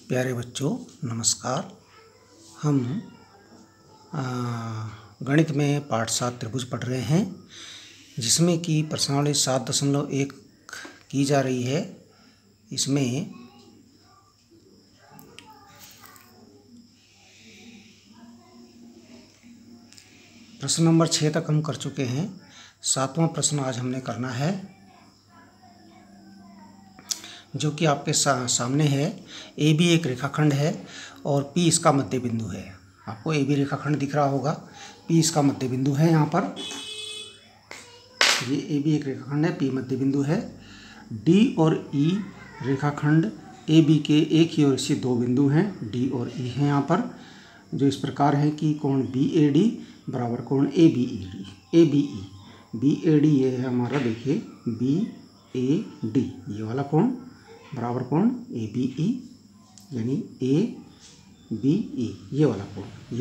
प्यारे बच्चों नमस्कार। हम गणित में पाठ 7 त्रिभुज पढ़ रहे हैं, जिसमें कि प्रश्नावली 7.1 की जा रही है। इसमें प्रश्न नंबर 6 तक हम कर चुके हैं। 7वां प्रश्न आज हमने करना है, जो कि आपके सामने है। ए बी एक रेखाखंड है और पी इसका मध्य बिंदु है। आपको ए बी रेखाखंड दिख रहा होगा, पी इसका मध्य बिंदु है। यहाँ पर ये ए बी एक रेखाखंड है, पी मध्य बिंदु है। डी और ई रेखाखंड ए बी के एक ही ओर से दो बिंदु हैं, डी और ई हैं यहाँ पर, जो इस प्रकार है कि कोण बी ए डी बराबर कोण A B E. B A D ये है हमारा, देखिए बी ए डी ये वाला कोण बराबर कोण ए बी ई, यानी ए बी ई ये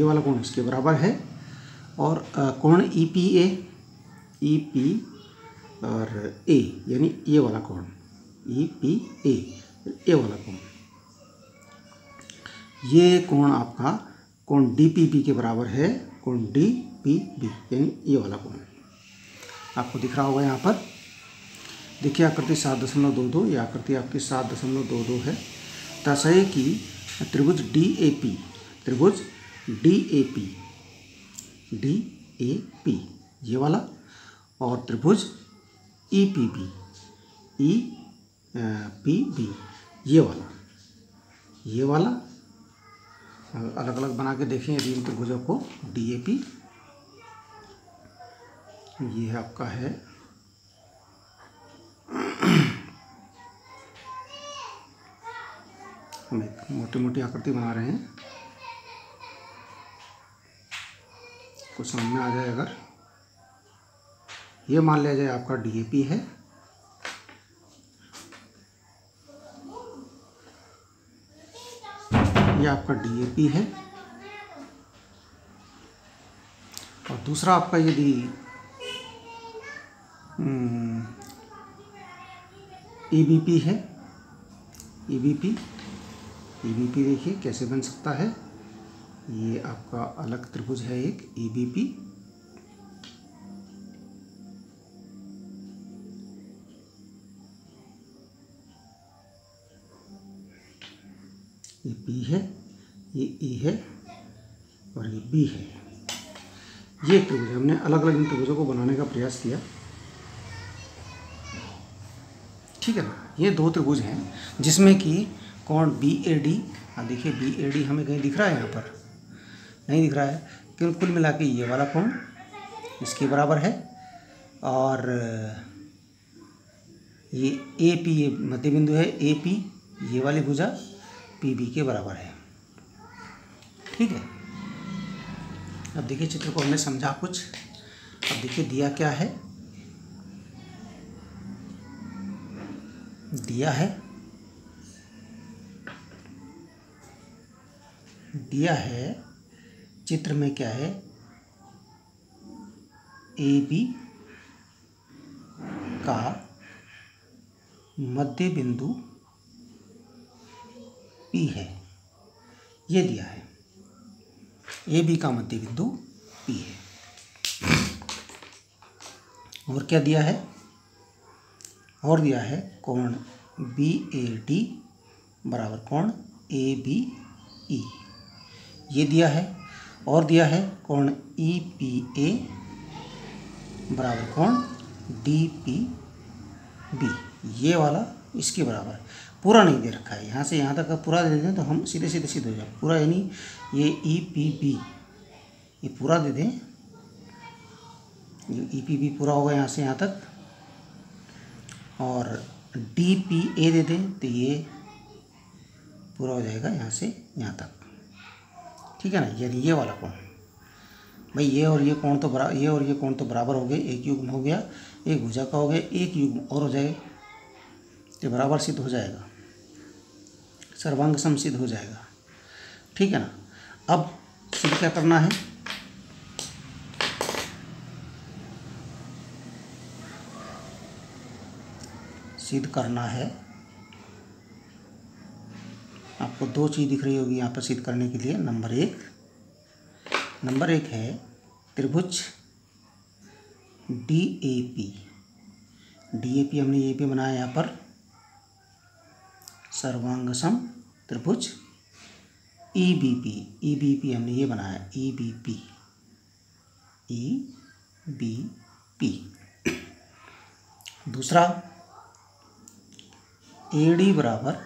वाला कोण इसके बराबर है। और कोण ई पी और ए, यानी ये वाला कोण ई पी ए वाला कोण, ये कोण आपका कोण डी पी बी के बराबर है। कोण डी पी बी यानी ये वाला कोण आपको दिख रहा होगा यहाँ पर। देखिए आकृति 7.22, ये आकृति आपकी 7.22 है। तय कि त्रिभुज डी ए पी ये वाला और त्रिभुज ई पी बी ये वाला अलग अलग बना के देखें यदि इन त्रिभुजों को। डी ए पी ये आपका है हम एक मोटी मोटी आकृति बना रहे हैं, कुछ समझ में आ जाए। अगर ये मान लिया जाए आपका डीएपी है, ये आपका डीएपी है, और दूसरा आपका यदि ईबीपी है, ईबीपी देखिए कैसे बन सकता है। ये आपका अलग त्रिभुज है एक ईबीपी, ये पी है, ये ई है और ये बी है। ये त्रिभुज हमने अलग अलग इन त्रिभुजों को बनाने का प्रयास किया, ठीक है ना। ये दो त्रिभुज हैं जिसमें कि कोण बी ए डी, देखिए बी ए डी हमें कहीं दिख रहा है, यहाँ पर नहीं दिख रहा है, क्योंकि कुल मिला के ये वाला कोण इसके बराबर है। और ये ए पी ये मध्य बिंदु है, ए पी ये वाली भुजा पी बी के बराबर है, ठीक है। अब देखिए चित्र को हमने समझा कुछ। अब देखिए दिया क्या है, दिया है चित्र में क्या है, ए बी का मध्य बिंदु पी है, ये दिया है। ए बी का मध्य बिंदु पी है। और क्या दिया है, और दिया है कोण बी ए डी बराबर कोण ए बी ई, ये दिया है। और दिया है कोण ई पी ए बराबर कोण डी पी बी, ये वाला इसके बराबर। पूरा नहीं दे रखा है, यहाँ से यहाँ तक पूरा दे दें तो हम सीधे हो जाए पूरा, यानी ये ई पी बी ये पूरा दे दें, ये ई पी बी पूरा होगा यहाँ से यहाँ तक, और डी पी ए दे दें तो ये पूरा हो जाएगा यहाँ से यहाँ तक, ठीक है ना। यानी ये वाला कोण भाई, ये और ये कोण तो बराबर हो गए, एक युग्म हो गया, एक भुजा का हो गया, एक युग्म और हो जाएगा तो बराबर सिद्ध हो जाएगा, सर्वांग सम सिद्ध हो जाएगा, ठीक है ना। अब सिद्ध क्या करना है, सिद्ध करना है आपको दो चीज़ दिख रही होगी यहाँ पर सिद्ध करने के लिए। नंबर एक है त्रिभुज DAP। DAP हमने ये भी बनाया यहाँ पर, सर्वांगसम त्रिभुज। EBP हमने ये बनाया, EBP। दूसरा AD बराबर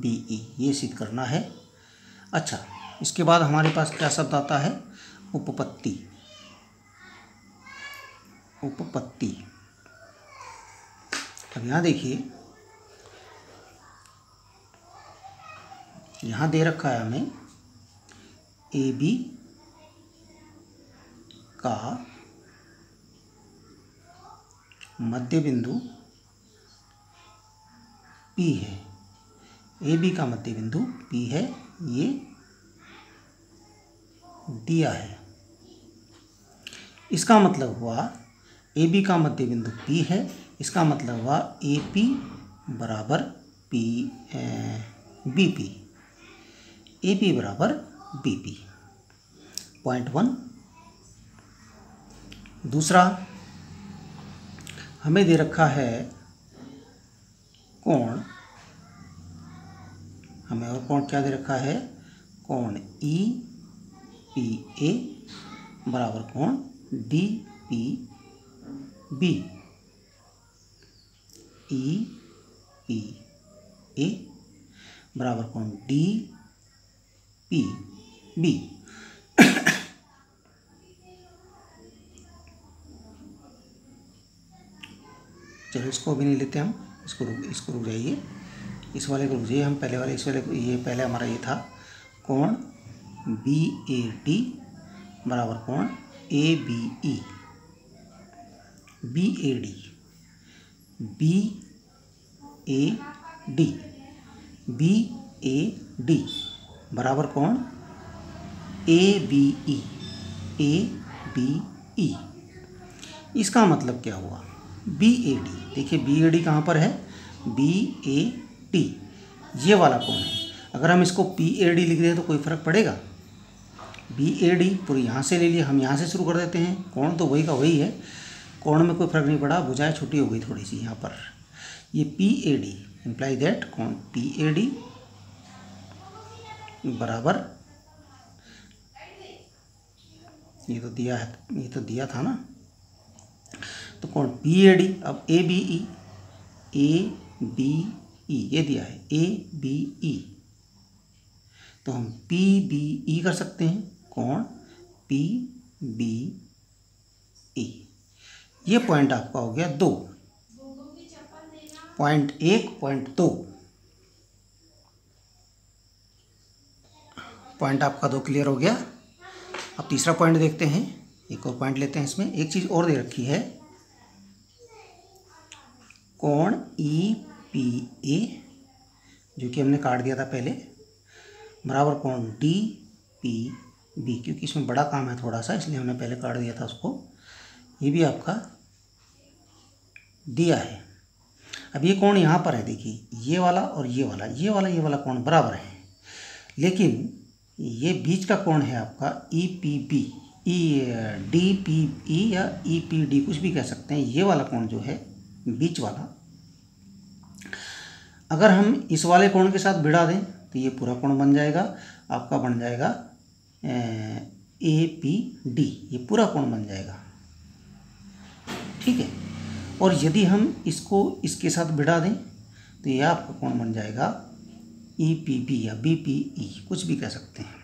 BE, ये सिद्ध करना है। अच्छा, इसके बाद हमारे पास क्या शब्द आता है? उपपत्ति। अब यहाँ देखिए, यहाँ दे रखा है हमें AB का मध्य बिंदु P है। AB का मध्य बिंदु P है, ये दिया है। इसका मतलब हुआ AB का मध्य बिंदु P है, इसका मतलब हुआ AP बराबर BP। AP बराबर BP, पॉइंट 1। दूसरा हमें दे रखा है कोण, हमें और कोण क्या दे रखा है? कोण EPA बराबर कोण DPB। EPA बराबर कोण DPB। चलो इसको भी नहीं लेते हम, इसको रुक जाइए, इस वाले को रुक जाइए। हम पहले वाले, इस वाले को, ये पहले हमारा ये था कोण BAD बराबर कोण ABE। BAD बराबर कोण ABE। इसका मतलब क्या हुआ? BAD, देखिए BAD कहाँ पर है? BAD, ये वाला कोण है। अगर हम इसको PAD लिख दें तो कोई फर्क पड़ेगा? BAD पूरी यहाँ से ले लिए, हम यहाँ से शुरू कर देते हैं। कोण तो वही का वही है, कोण में कोई फर्क नहीं पड़ा, भुजाएं छोटी हो गई थोड़ी सी यहाँ पर। ये PAD इम्प्लाई दैट कोण PAD बराबर, ये तो दिया है, ये तो दिया था ना, तो कोण PAD। अब ABE ये दिया है ABE, तो हम PBE कर सकते हैं, कोण PBE। ये पॉइंट आपका हो गया 2, पॉइंट 1, पॉइंट 2, पॉइंट आपका 2 क्लियर हो गया। अब तीसरा पॉइंट देखते हैं, एक और पॉइंट लेते हैं। इसमें एक चीज़ और दे रखी है, कोण EPA जो कि हमने काट दिया था पहले, बराबर कोण DPB, क्योंकि इसमें बड़ा काम है थोड़ा सा, इसलिए हमने पहले काट दिया था उसको। ये भी आपका दिया है। अब ये कोण यहाँ पर है, देखिए ये वाला और ये वाला कोण बराबर है, लेकिन ये बीच का कोण है आपका EPB, DPE या EPD, कुछ भी कह सकते हैं। ये वाला कोण जो है बीच वाला, अगर हम इस वाले कोण के साथ भिड़ा दें तो ये पूरा कोण बन जाएगा आपका, बन जाएगा APD, ये पूरा कोण बन जाएगा, ठीक है। और यदि हम इसको इसके साथ भिड़ा दें तो ये आपका कोण बन जाएगा EPB या BPE, कुछ भी कह सकते हैं,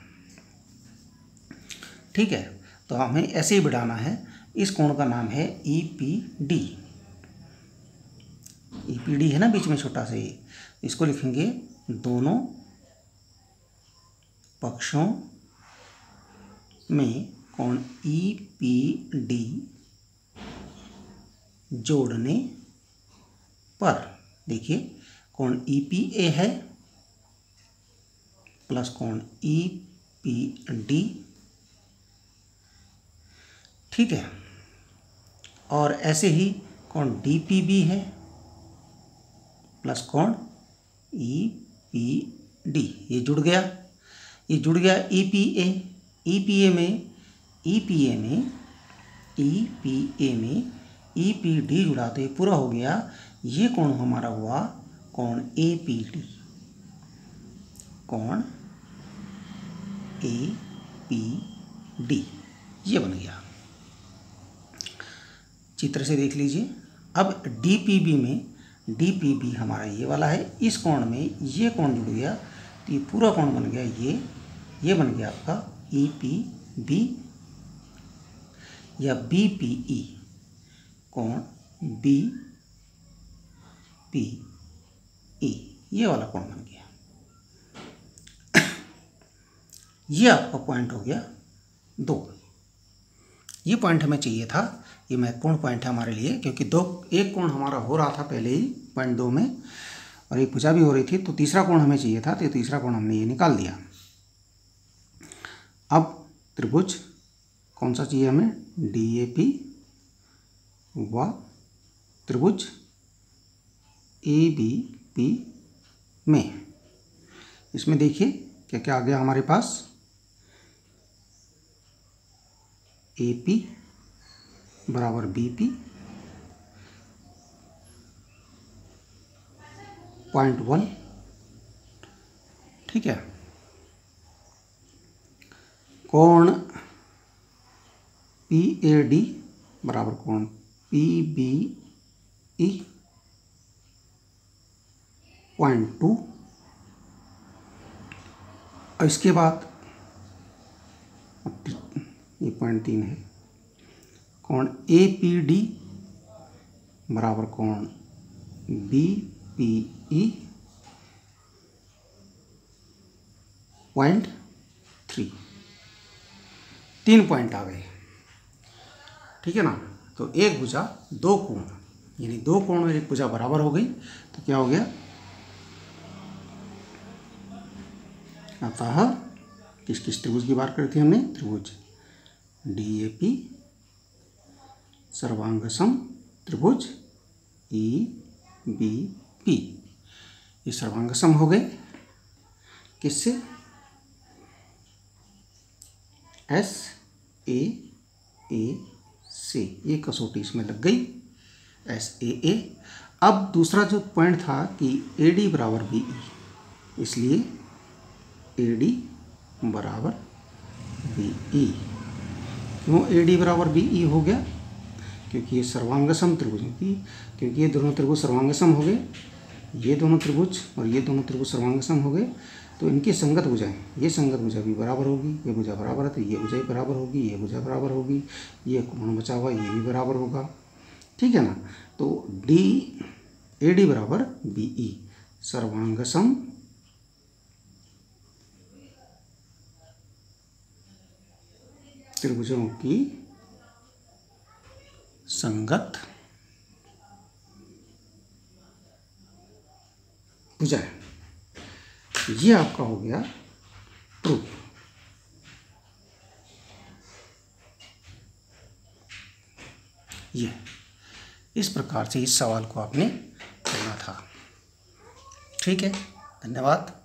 ठीक है। तो हमें ऐसे ही भिड़ाना है। इस कोण का नाम है EPD। EPD है ना बीच में छोटा सा, ये इसको लिखेंगे दोनों पक्षों में कोण EPD जोड़ने पर, देखिए कोण EPA है प्लस कोण EPD, ठीक है। और ऐसे ही कोण DPB है प्लस कोण EPB, डी, ये जुड़ गया, ये जुड़ गया ईपीए। ईपीए में ईपीडी जुड़ा तो ये पूरा हो गया। ये कोण हमारा हुआ कोण एपीडी, कोण एपीडी, ये बन गया। चित्र से देख लीजिए। अब डीपीबी हमारा ये वाला है, इस कोण में ये कोण जुड़ गया तो ये पूरा कोण बन गया ये बन गया आपका ईपीबी या बीपीई, कोण बीपीई, ये वाला कोण बन गया। ये आपका पॉइंट हो गया 2। ये पॉइंट हमें चाहिए था, ये महत्वपूर्ण पॉइंट है हमारे लिए, क्योंकि एक कोण हमारा हो रहा था पहले ही पॉइंट 2 में और एक भुजा भी हो रही थी, तो तीसरा कोण हमें चाहिए था, तो तीसरा कोण हमने ये निकाल दिया। अब त्रिभुज कौन सा चाहिए हमें, डीएपी व त्रिभुज एबीपी में। इसमें देखिए क्या क्या आ गया हमारे पास, एपी बराबर बीपी, पॉइंट 1, ठीक है। कोण पीएडी बराबर कोण पीबीई, पॉइंट 2, और इसके बाद ये पॉइंट 3 है, कोण एपीडी बराबर कोण बीपीई, पॉइंट 3। 3 पॉइंट आ गए, ठीक है ना। तो एक भुजा 2 कोण, यानी 2 कोण में एक भुजा बराबर हो गई, तो क्या हो गया, अतः किस त्रिभुज की बात करते हैं हमने, त्रिभुज डीएपी सर्वांगसम त्रिभुज ईबीपी, ये सर्वांगसम हो गए किससे, SAA से, ये कसौटी इसमें लग गई SAA। अब दूसरा जो पॉइंट था कि AD बराबर BE, इसलिए AD बराबर BE। क्यों AD बराबर BE हो गया, क्योंकि ये सर्वांगसम त्रिभुज की, क्योंकि ये दोनों त्रिभुज सर्वांगसम हो गए, ये दोनों त्रिभुज और ये दोनों त्रिभुज सर्वांगसम हो गए, तो इनकी संगत भुजाएं, ये संगत भुजा भी बराबर होगी, ये भुजा बराबर है तो ये भुजा भी बराबर होगी, ये भुजा बराबर होगी, ये कोण बचा हुआ ये भी बराबर होगा, ठीक है ना। तो AD बराबर BE, सर्वांगसम त्रिभुजों की संगत भुजाएं, ये आपका हो गया प्रूफ। ये इस प्रकार से इस सवाल को आपने करना था, ठीक है। धन्यवाद।